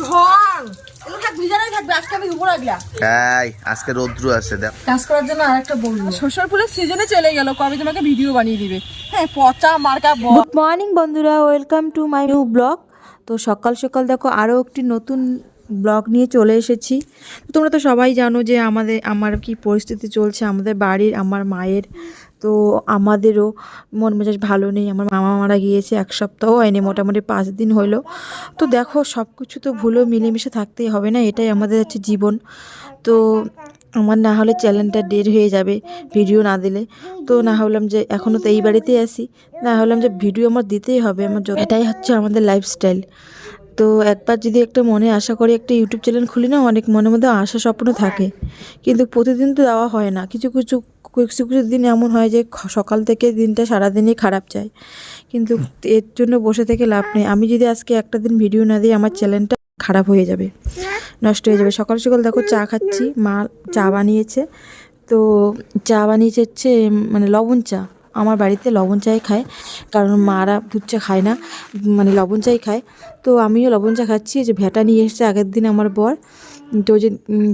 ঘন এগুলো থাক ভিজানোই থাকবে। আজকে আমি উপরে আগলা আজকে রৌদ্র আছে দেখ। কাজ করার জন্য আরেকটা বলবো, শ্বশুর ফুলের সিজনে চলে গেল, কবে তোমাকে ভিডিও বানিয়ে দিবে। হ্যাঁ পচা মার্কা। গুড মর্নিং বন্ধুরা, welcome to my new blog. তো সকাল সকাল দেখো আরও একটি নতুন ব্লগ নিয়ে চলে এসেছি। তোমরা তো সবাই জানো যে আমার কি পরিস্থিতি চলছে আমাদের বাড়ির, আমার মায়ের। তো আমাদেরও মন মেজাজ ভালো নেই। আমার মামা মারা গিয়েছে, 1 সপ্তাহ হয়নি, মোটামুটি 5 দিন হলো। তো দেখো সব কিছু তো ভুলেও মিলেমিশে থাকতেই হবে না, এটাই আমাদের হচ্ছে জীবন। তো আমার না হলে চ্যানেলটা ডেড হয়ে যাবে ভিডিও না দিলে। তো না হলাম যে এখনও তো এই বাড়িতেই আসি, না হলাম যে ভিডিও আমার দিতেই হবে, এটাই হচ্ছে আমাদের লাইফস্টাইল। তো একবার যদি একটা মনে আশা করি একটা ইউটিউব চ্যানেল খুলি না, অনেক মনের মধ্যে আশা স্বপ্ন থাকে, কিন্তু প্রতিদিন তো দেওয়া হয় না। কিছু কিছু কিছু কিছু দিন এমন হয় যে সকাল থেকে দিনটা সারাদিনই খারাপ যায়, কিন্তু এর জন্য বসে থেকে লাভ নেই। আমি যদি আজকে একটা দিন ভিডিও না দিই আমার চ্যানেলটা খারাপ হয়ে যাবে, নষ্ট হয়ে যাবে। সকাল সকাল দেখো চা খাচ্ছি, মা চা বানিয়েছে। তো চা বানিয়েছে হচ্ছে মানে লবণ চা। আমার বাড়িতে লবণ চাই খায়, কারণ মারা দুধ চা খায় না, মানে লবণ চাই খায়। তো আমিও লবণ চা খাচ্ছি। যে ভেটা নিয়ে এসেছে আগের দিন আমার বর। তো যে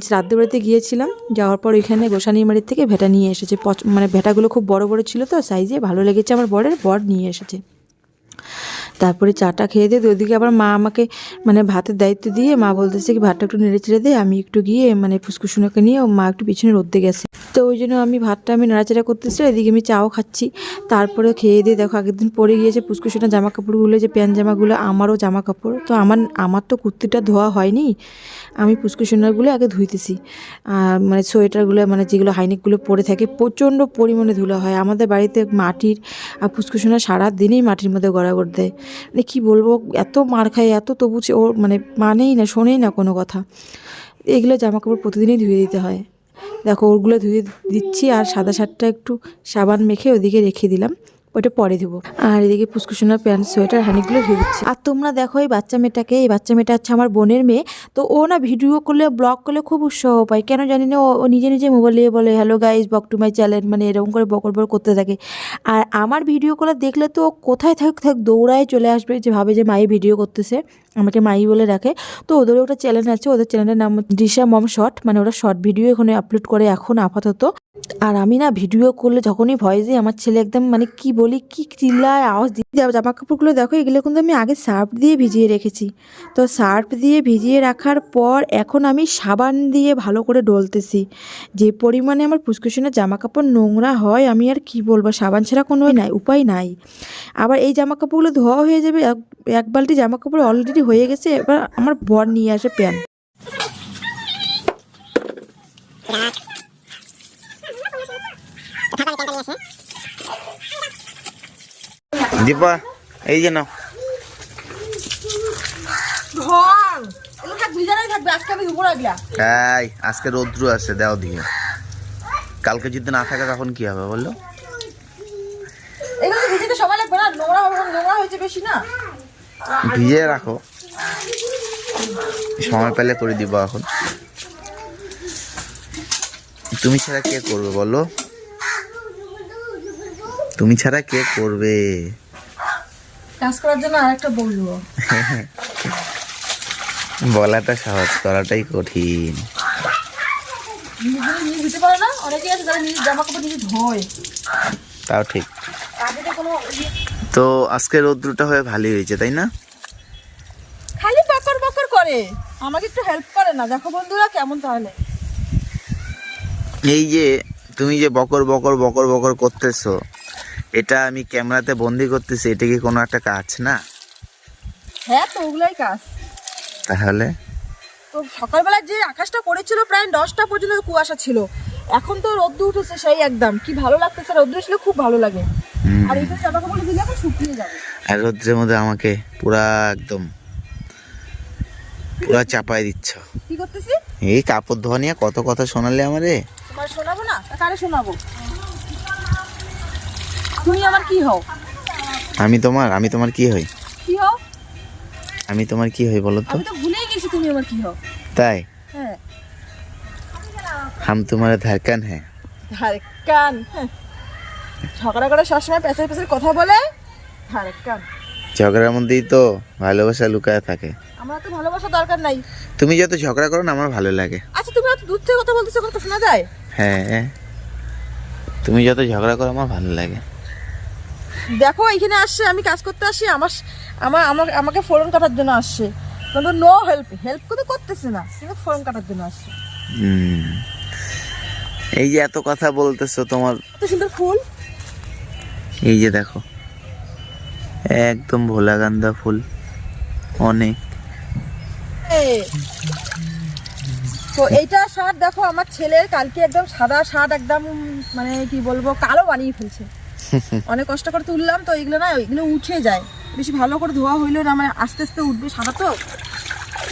শ্রাদ্ধ বাড়িতে গিয়েছিলাম, যাওয়ার পর ওইখানে গোসানির বাড়ির থেকে ভেটা নিয়ে এসেছে। মানে ভেটাগুলো খুব বড় বড় ছিল, তো সাইজে ভালো লেগেছে আমার বর নিয়ে এসেছে। তারপরে চাটা খেয়ে দিয়ে ওইদিকে আবার মা আমাকে মানে ভাতের দায়িত্ব দিয়ে মা বলতেছে কি ভাতটা একটু নেড়ে চেড়ে দিয়ে, আমি একটু গিয়ে মানে ফুসকুসুনোকে নিয়ে মা একটু পিছনে রোদ্দে গেছে। তো ওই জন্য আমি ভাতটা নাড়াচাড়া করতেছি, এদিকে আমি চাও খাচ্ছি। তারপরে খেয়ে দিয়ে দেখো আগের দিন পরে গিয়েছে পুসকুসুনা জামা কাপড়গুলো, যে প্যান্ট জামাগুলো আমারও জামা কাপড়। তো আমার তো কুর্তিটা ধোয়া হয়নি, আমি পুসকুসুনারগুলো আগে ধুইতেছি। আর মানে সোয়েটারগুলো মানে যেগুলো হাইনেকগুলো পরে থাকে প্রচণ্ড পরিমাণে ধুলা হয় আমাদের বাড়িতে মাটির। আর পুসকুসুনা সারাদিনই মাটির মধ্যে গড়াগড় দেয়, মানে কী বলবো, এত মার খায় এত, তবু ওর মানে মানেই না, শোনেই না কোনো কথা। এগুলো জামা কাপড় প্রতিদিনই ধুয়ে দিতে হয়। দেখো ওগুলো ধুয়ে দিচ্ছি, আর সাদা শার্টটা একটু সাবান মেখে ওদিকে রেখে দিলাম, ওটা পরে দেবো। আর এদিকে পুসকুসুনার প্যান্ট সোয়েটার হানিগুলো ধুয়ে দিচ্ছি। আর তোমরা দেখো এই বাচ্চা মেয়েটা হচ্ছে আমার বোনের মেয়ে। তো ও না ভিডিও করলে ব্লগ করলে খুব উৎসাহ পায়, কেন জানি না। ও নিজে নিজে মোবাইল নিয়ে বলে hello guys blog to my channel, মানে এরকম করে বকর করতে থাকে। আর আমার ভিডিও করে দেখলে তো কোথায় থাক দৌড়ায় চলে আসবে, যে ভাবে যে মাই ভিডিও করতেছে, আমাকে মাই বলে রাখে। তো ওদেরও একটা চ্যানেল আছে, ওদের চ্যানেলের নাম দিশা মম শর্ট, মানে ওরা শর্ট ভিডিও এখানে আপলোড করে এখন আপাতত। আর আমি না ভিডিও করলে যখনই ভয়েস দিই আমার ছেলে একদম মানে কি বলি কি চিল্লায় আওয়াজ দিয়ে। জামা কাপড়গুলো দেখো এগুলো কিন্তু আমি আগে সার্ফ দিয়ে ভিজিয়ে রেখেছি। তো সার্ফ দিয়ে ভিজিয়ে রাখার পর এখন আমি সাবান দিয়ে ভালো করে ডলতেছি। যে পরিমাণে আমার পুসকুসুনের জামা কাপড় নোংরা হয় আমি আর কি বলবো, সাবান ছাড়া কোনো উপায় নাই। আবার এই জামা কাপড়গুলো ধোয়া হয়ে যাবে, এক বালতি জামা কাপড় অলরেডি হয়ে গেছে। এবার আমার বর নিয়ে আসে প্যান্ট। দীপা এই যে নাও। ঘন এগুলো থাক ভিজানোই থাকবে। আজকে আমি উপরে আগলা আজকে রৌদ্র আছে দেও দিয়ে। কালকে যদি না থাকে তখন কি হবে বললো? এগুলো ভিজাতে সময় লাগবে না, নোংরা হবে, নোংরা হয়েছে বেশি না। ভিজিয়ে রাখো, সময় পেলে করে দিব। এখন তুমি ছাড়া কে করবে বলো? তুমি ছাড়া কে করবে? কাজ করার জন্য আরেকটা বলবো, বলাটা সহজ, করাটাই কঠিন। নিজে ধুতে পারে না, অনেকেই আছে যারা নিজের জামা কাপড় নিজে ধোয়। তাও ঠিক। আগে তো কোনো তো আজকে রৌদ্রটা হয়ে ভালোই হয়েছে তাই না? খালি বকর করে, আমাকে একটু হেল্প করে না। দেখো বন্ধুরা কেমন তাহলে। এই যে তুমি যে বকর করতেছো, এটা আমি ক্যামেরাতে বন্দি করতেছি, এটা কি কোনো একটা কাজ না? হ্যাঁ তো ওগুলাই কাজ। তাহলে তো সকালবেলা যে আকাশটা করেছিল প্রায় 10টা পর্যন্ত কুয়াশা ছিল, এখন তো রোদ্দু উঠেছে সেই একদম, কি ভালো লাগতেছে। রোদ্দু উঠলে খুব ভালো লাগে। আর এই জামা কাপড় দিলে এখন শুকিয়ে যাবে। আর রোদ্রের মধ্যে আমাকে একদম পুরা চাপাই দিচ্ছ। কি করতেছি? এই কাপড় ধোয়া নিয়ে কত কথা শোনালে আমারে। তোমার শোনাবো না, কারে শোনাবো? তুমি আমার কি হও? আমি তোমার কি হই? কি হও? আমি তোমার কি হই বলো তো? আমি তো ভুলেই গেছি তুমি আমার কি হও। তাই? হ্যাঁ। हम तुम्हारा धड़कन है। ধড়কান, ঝগড়া করে সবসময় পেছার কথা বলে। ধড়কান ঝগড়ার মধ্যেই তো ভালোবাসা লুকায় থাকে। আমার তো ভালোবাসা দরকার নাই। তুমি যত ঝগড়া করো না আমার ভালো লাগে। আচ্ছা তুমি এত দূর থেকে কথা বলতেছো, কথা শোনা যায়? হ্যাঁ, তুমি যত ঝগড়া করো আমার ভালো লাগে। দেখো এখানে আসছে, আমি কাজ করতে আসি, আমাকে ফোরন কাটার জন্য আসছে, কিন্তু নো হেল্প কিন্তু করতেছে না, কিন্তু ফোরন কাটার জন্য আসছে। এই যে এত কথা বলতেছো, তোমার এত সুন্দর ফুল, এই যে দেখো একদম ভোলা গান্দা ফুল অনেক। তো এইটা শার্ট দেখো আমার ছেলের কালকে একদম সাদা শার্ট একদম মানে কি বলবো কালো বানিয়ে ফেলছে। অনেক কষ্ট করে তুললাম, তো এইগুলো না এগুলো উঠে যায়, বেশি ভালো করে ধোয়া হইলো না, মানে আস্তে আস্তে উঠবে সাদা, তো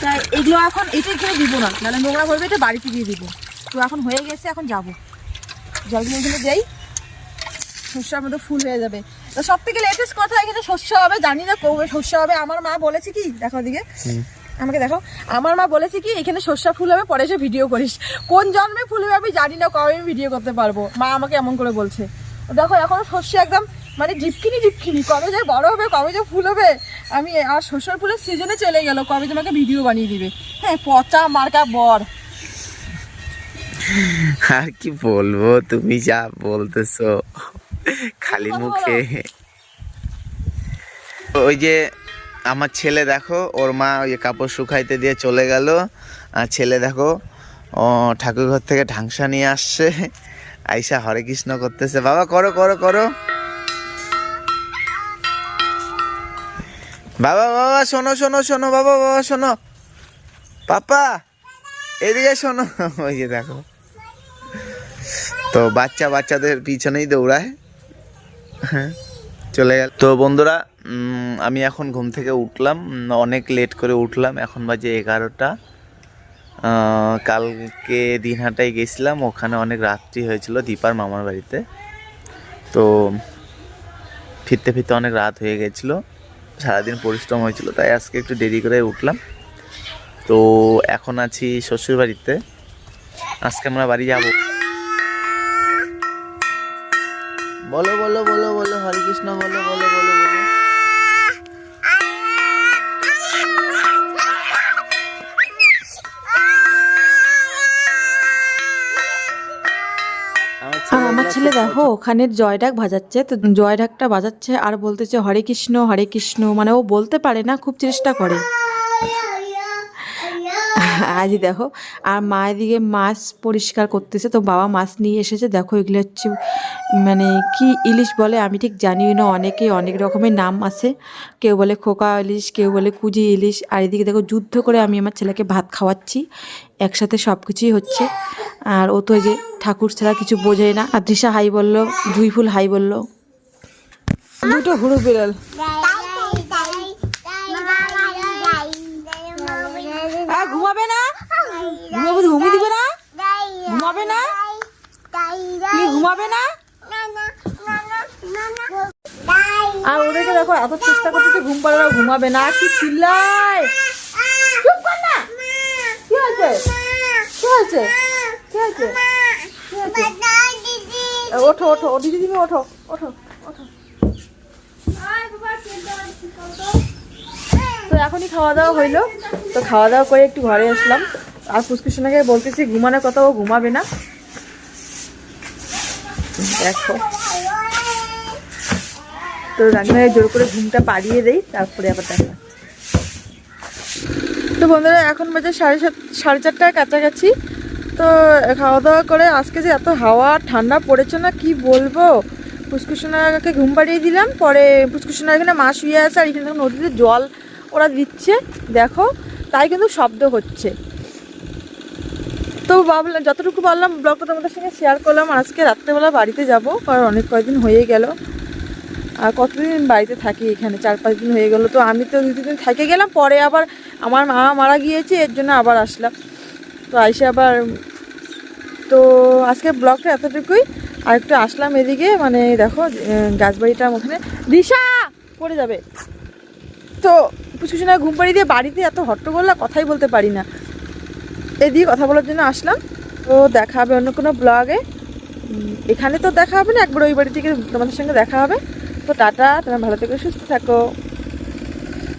তাই এগুলো এখন এটা এখানে দিব না, নাহলে নোংরা করবে, এটা বাড়িতে দিয়ে দিব। তো এখন হয়ে গেছে, এখন যাবো জলগুলো এখানে দেই, শস্যের মধ্যে ফুল হয়ে যাবে। তো সব থেকে লেটেস্ট কথা, এখানে শস্য হবে, জানি না কবে শস্য হবে। আমার মা বলেছে কি, দেখো দিকে আমাকে দেখো, আমার মা বলেছে কি এখানে শস্য ফুল হবে, পরে এসে ভিডিও করিস। কোন জন্মে ফুল হবে আমি জানি না, কবে আমি ভিডিও করতে পারবো, মা আমাকে এমন করে বলছে। দেখো এখনো শস্য একদম মানে ঢিপকিনি, কবে যে বড় হবে, কবে যে ফুল হবে, আমি আর শস্যর ফুলের সিজনে চলে গেল, কবে তোমাকে ভিডিও বানিয়ে দিবে। হ্যাঁ, পচা মার্কা বর। আর কি বলবো, তুমি যা বলতেছো খালি মুখে। ওই যে আমার ছেলে দেখো, ওর মা ওই কাপড় শুকাইতে দিয়ে চলে গেল, আর ছেলে দেখো ঠাকুর ঘর থেকে ঢাংসা নিয়ে আসছে, আইসা হরে কৃষ্ণ করতেছে। বাবা করো করো করো, বাবা বাবা শোনো শোনো শোনো, বাবা বাবা শোনো, পাপা এদিকে শোনো। ওই যে দেখো, তো বাচ্চাদের পিছনেই দৌড়ায়। হ্যাঁ, চলে গেল। তো বন্ধুরা, আমি এখন ঘুম থেকে উঠলাম, অনেক লেট করে উঠলাম, এখন বাজে 11টা। কালকে দিনহাটায় গেছিলাম, ওখানে অনেক রাত্রি হয়েছিল দীপার মামার বাড়িতে, তো ফিরতে ফিরতে অনেক রাত হয়ে গেছিলো, সারাদিন পরিশ্রম হয়েছিল, তাই আজকে একটু দেরি করে উঠলাম। তো এখন আছি শ্বশুর বাড়িতে, আজকে আমরা বাড়ি যাব। বলো বলো বলো বলো, হরে কৃষ্ণ বলো বলো বলো বলো। আর আমার ছেলে দেখো ওখানে জয় ঢাক বাজাচ্ছে, তো জয় ঢাকটা বাজাচ্ছে আর বলতেছে হরে কৃষ্ণ, মানে ও বলতে পারে না, খুব চেষ্টা করে। আজ দেখো, আর মা এদিকে মাছ পরিষ্কার করতেছে, তো বাবা মাছ নিয়ে এসেছে। দেখো এগুলো হচ্ছে মানে কি ইলিশ বলে আমি ঠিক জানি না, অনেকে অনেক রকমের নাম আছে, কেউ বলে খোকা ইলিশ, কেউ বলে কুজি ইলিশ। আর এদিকে দেখো যুদ্ধ করে আমি আমার ছেলেকে ভাত খাওয়াচ্ছি, একসাথে সব কিছুই হচ্ছে। আর ও তো এই যে ঠাকুর ছাড়া কিছু বোঝে না। আর তৃষা হাই বললো, দুই ফুল হাই বললো, দুটো হুড়ু বিড়াল। ঘুমাবে না, ঘুমিয়ে দিবে না, ঘুমাবে না, তুমি ঘুমাবে না। আর ওদেরকে দেখো এত চেষ্টা করতেছে ঘুম পাড়ানো, ঘুমাবে না, কি চিল্লায়। চুপ কর না, কি হয়েছে, কি হয়েছে, কি হয়েছে, কি হয়েছে? ওঠো ওঠো, দিদি তুমি ওঠো ওঠো ওঠো। তো এখনই খাওয়া দাওয়া হইলো, তো খাওয়া দাওয়া করে একটু ঘরে আসলাম। আর পুষ্কুসোনাকে বলতেছি ঘুমানোর কথা, ও ঘুমাবে না। দেখো, তো রান্নায় জোর করে ঘুমটা পাড়িয়ে দেই, তারপরে আবার দেখা। তো বন্ধুরা এখন বাজে 4:30টার কাছাকাছি। তো খাওয়া দাওয়া করে আজকে যে এত হাওয়া ঠান্ডা পড়েছে না, কি বলবো। পুষ্কুসোনাকে ঘুম পাড়িয়ে দিলাম, পরে পুষ্কুসোনা এখানে মা শুয়ে আছে, আর এখানে নদীতে জল ওরা দিচ্ছে দেখো, তাই কিন্তু শব্দ হচ্ছে। তো ভাবলাম যতটুকু পারলাম ব্লগটা তোমাদের সঙ্গে শেয়ার করলাম। আজকে রাত্রেবেলা বাড়িতে যাব, কারণ অনেক কয়েকদিন হয়ে গেল, আর কতদিন বাড়িতে থাকি, এখানে 4-5 দিন হয়ে গেল। তো আমি তো 2 দিন থেকে গেলাম, পরে আবার আমার মা মারা গিয়েছে, এর জন্য আবার আসলাম। তো আইসে আবার, তো আজকে ব্লগটা এতটুকুই। আর একটু আসলাম এদিকে, মানে দেখো গাছবাড়িটার ওখানে দিশা পড়ে যাবে। তো পুষ্কুসোনা ঘুম পাড়িয়ে দিয়ে বাড়িতে এত হট্টগোল, কথাই বলতে পারি না, এদিকে কথা বলার জন্য আসলাম। তো দেখা হবে অন্য কোনো ব্লগে, এখানে তো দেখা হবে না, একবার ওই বাড়ি থেকে তোমাদের সঙ্গে দেখা হবে। তো টাটা, তোমরা ভালো থেকো, সুস্থ থাকো।